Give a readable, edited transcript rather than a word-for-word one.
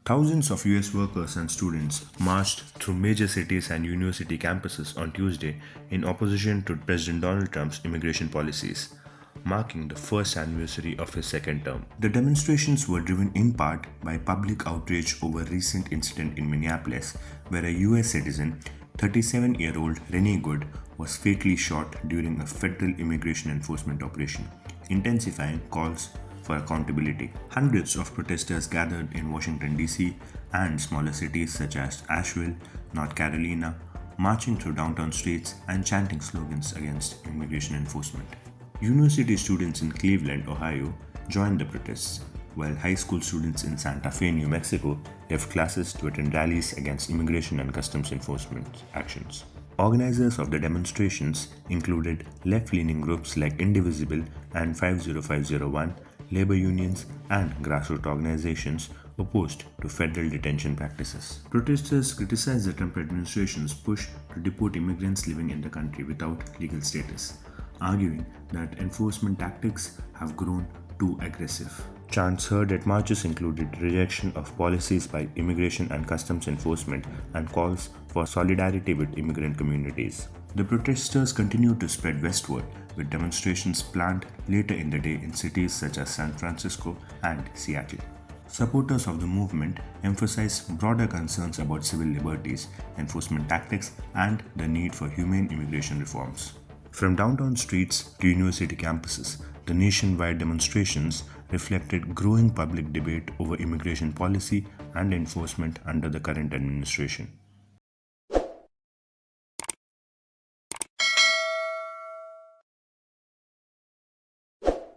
Thousands of US workers and students marched through major cities and university campuses on Tuesday in opposition to President Donald Trump's immigration policies, marking the first anniversary of his second term. The demonstrations were driven in part by public outrage over a recent incident in Minneapolis, where a US citizen, 37-year-old Renee Good, was fatally shot during a federal immigration enforcement operation, intensifying calls for accountability. Hundreds of protesters gathered in Washington, D.C. and smaller cities such as Asheville, North Carolina, marching through downtown streets and chanting slogans against immigration enforcement. University students in Cleveland, Ohio, joined the protests, while high school students in Santa Fe, New Mexico, left classes to attend rallies against immigration and customs enforcement actions. Organizers of the demonstrations included left-leaning groups like Indivisible and 50501, labor unions, and grassroots organizations opposed to federal detention practices. Protesters criticized the Trump administration's push to deport immigrants living in the country without legal status, arguing that enforcement tactics have grown too aggressive. Chants heard at marches included rejection of policies by immigration and customs enforcement and calls for solidarity with immigrant communities. The protesters continued to spread westward, with demonstrations planned later in the day in cities such as San Francisco and Seattle. Supporters of the movement emphasized broader concerns about civil liberties, enforcement tactics, and the need for humane immigration reforms. From downtown streets to university campuses, the nationwide demonstrations reflected growing public debate over immigration policy and enforcement under the current administration.